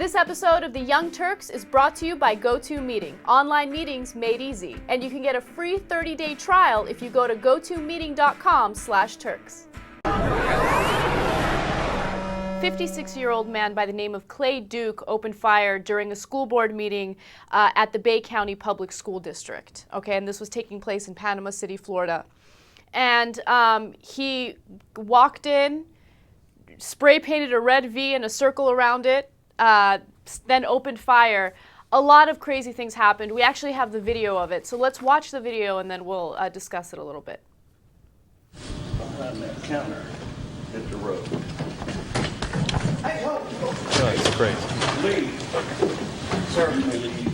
This episode of The Young Turks is brought to you by GoToMeeting, online meetings made easy. And you can get a free 30-day trial if you go to gotomeeting.com/Turks. 56-year-old man by the name of Clay Duke opened fire during a school board meeting at the Bay County Public School District. Okay, and this was taking place in Panama City, Florida. And he walked in, spray painted a red V and a circle around it, then opened fire. A lot of crazy things happened. We actually have the video of it, so let's watch the video and then we'll discuss it a little bit. Behind that counter at the road. Hey, ho! Oh, it's crazy. Leave. Certainly leave.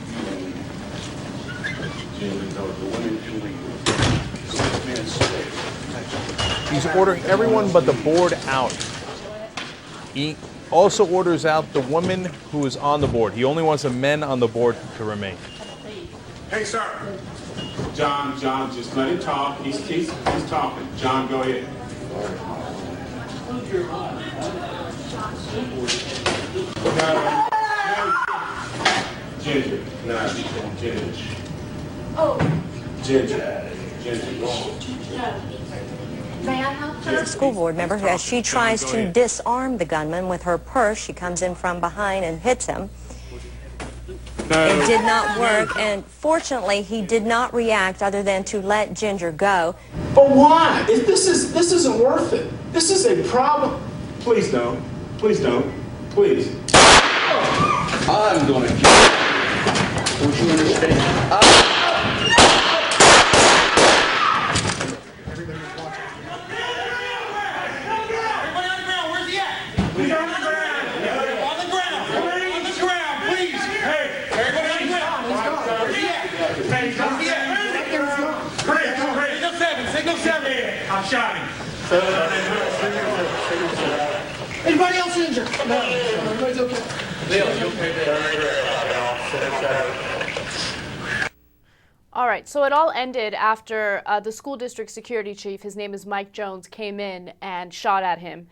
The women can leave. Men stay. He's ordering everyone but the board out. He also orders out the woman who is on the board. He only wants the men on the board to remain. Hey, sir. John, just let him talk. He's talking. John, go ahead. No. Ginger. No, Ginger. Oh. Ginger. May I help her? A school board member, as she tries to disarm the gunman with her purse, she comes in from behind and hits him. It did not work, and fortunately, he did not react other than to let Ginger go. But why? This isn't worth it. This is a problem. Please don't. Please don't. Please. I'm gonna kill you. Don't you understand? I'm shouting. Anybody else injured? No, everybody's okay. All right, so it all ended after the school district security chief, his name is Mike Jones, came in and shot at him.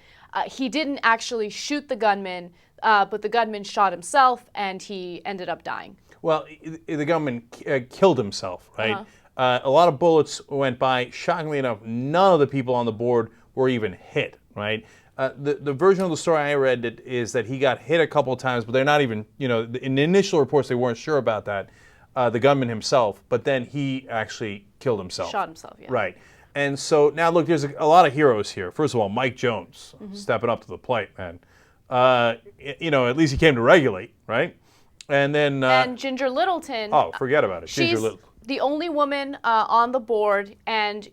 He didn't actually shoot the gunman, but the gunman shot himself and he ended up dying. Well, the gunman killed himself, right? A lot of bullets went by. Shockingly enough, none of the people on the board were even hit, right? The version of the story I read is that he got hit a couple of times, but they're not even, in the initial reports, they weren't sure about that, the gunman himself, but then he actually killed himself. Shot himself, yeah. Right. And so now, look, there's a lot of heroes here. First of all, Mike Jones, stepping up to the plate, man. At least he came to regulate, right? And then... and Ginger Littleton... Oh, forget about it. Ginger Littleton. The only woman on the board, and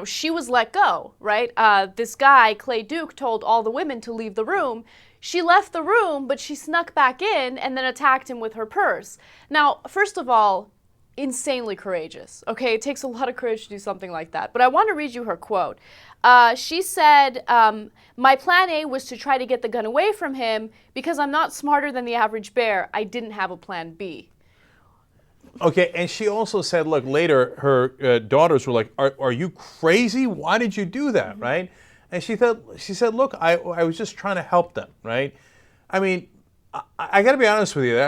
she was let go, right? This guy, Clay Duke, told all the women to leave the room. She left the room, but she snuck back in and then attacked him with her purse. Now, first of all, insanely courageous, okay? It takes a lot of courage to do something like that. But I want to read you her quote. She said, my plan A was to try to get the gun away from him because I'm not smarter than the average bear. I didn't have a plan B. Okay, and she also said, look, later her daughters were like, are you crazy? Why did you do that, right? And she said, look, I was just trying to help them, right? I mean, I got to be honest with you.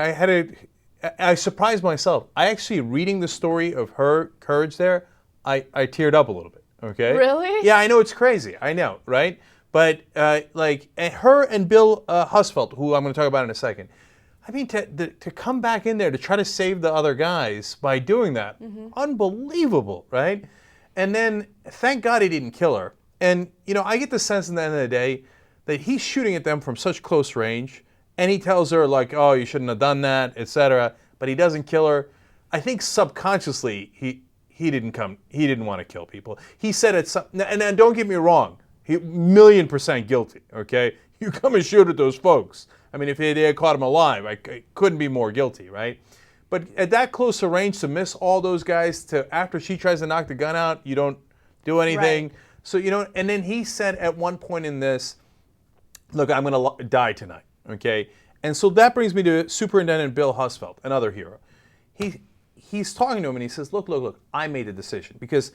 I surprised myself. I actually, reading the story of her courage there, I teared up a little bit, okay? Really? Yeah, I know it's crazy. I know, right? But her and Bill Husfeld, who I'm going to talk about in a second, I mean, to come back in there to try to save the other guys by doing that, unbelievable, right? And then, thank God he didn't kill her. And, I get the sense in the end of the day that he's shooting at them from such close range, and he tells her, like, oh, you shouldn't have done that, etc., but he doesn't kill her. I think subconsciously he didn't want to kill people. He said it, and don't get me wrong, he 1,000,000% guilty, okay? You come and shoot at those folks. I mean, if they had caught him alive, I couldn't be more guilty, right? But at that close a range to miss all those guys, after she tries to knock the gun out, you don't do anything. Right. So, and then he said at one point in this, look, I'm going to die tonight, okay? And so that brings me to Superintendent Bill Husfeld, another hero. He's talking to him and he says, look, I made the decision. Because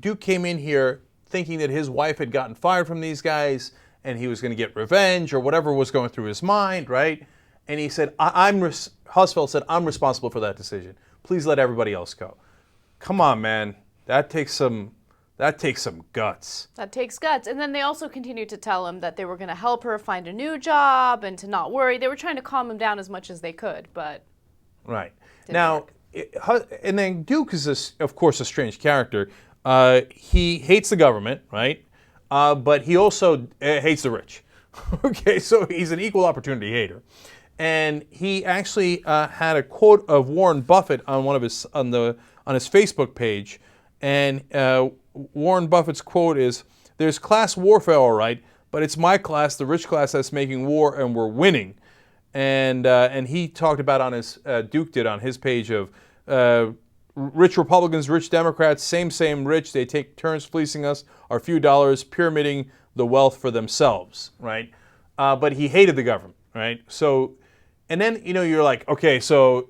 Duke came in here thinking that his wife had gotten fired from these guys and he was going to get revenge or whatever was going through his mind, right? and he said, Husfeld said, I'm responsible for that decision. Please let everybody else go. Come on, man. That takes some guts. That takes guts. And then they also continued to tell him that they were going to help her find a new job and to not worry. They were trying to calm him down as much as they could, but right. didn't Now, work. and then Duke is, of course, a strange character. He hates the government, right? But he also hates the rich. Okay, so he's an equal opportunity hater. And he actually had a quote of Warren Buffett on on his Facebook page, and Warren Buffett's quote is, "There's class warfare, all right, but it's my class, the rich class, that's making war, and we're winning." And he talked about on his Duke did on his page of rich Republicans, rich Democrats, same rich. They take turns fleecing us our few dollars, pyramiding the wealth for themselves, right? But he hated the government, right? So, and then you're like, okay, so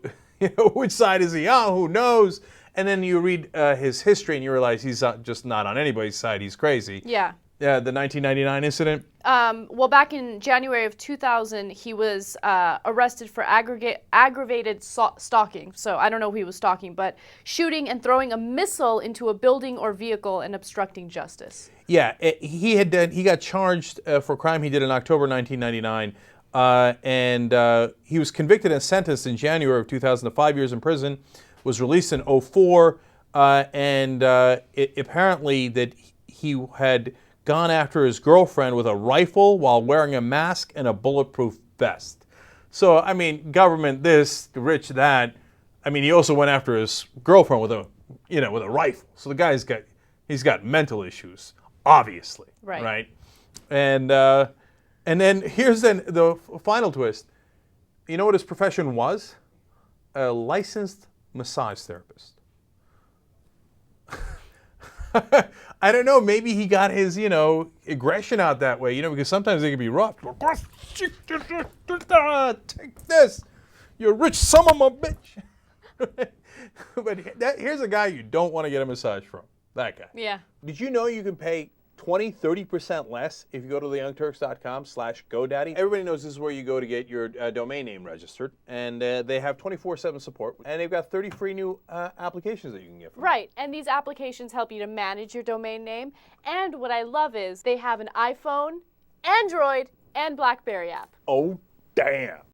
which side is he on? Who knows? And then you read his history and you realize he's just not on anybody's side. He's crazy. Yeah. Yeah, the 1999 incident. Well, back in January of 2000, he was arrested for aggravated stalking. So I don't know who he was stalking, but shooting and throwing a missile into a building or vehicle and obstructing justice. Yeah, he got charged for a crime he did in October 1999, and he was convicted and sentenced in January of 2000 to 5 years in prison. Was released in 2004, and apparently that he had gone after his girlfriend with a rifle while wearing a mask and a bulletproof vest. So, I mean, government this, rich that. I mean, he also went after his girlfriend with a rifle. So the guy's got mental issues, obviously. Right. And then here's the final twist. You know what his profession was? A licensed massage therapist. I don't know. Maybe he got his, aggression out that way. Because sometimes they can be rough. Take this, you rich son of a bitch. But here's a guy you don't want to get a massage from. That guy. Yeah. Did you know you can pay 20-30% less if you go to theyoungturks.com/GoDaddy? Everybody knows this is where you go to get your domain name registered, and they have 24/7 support, and they've got 30 free new applications that you can get from them. Right, and these applications help you to manage your domain name. And what I love is they have an iPhone, Android, and BlackBerry app. Oh, damn.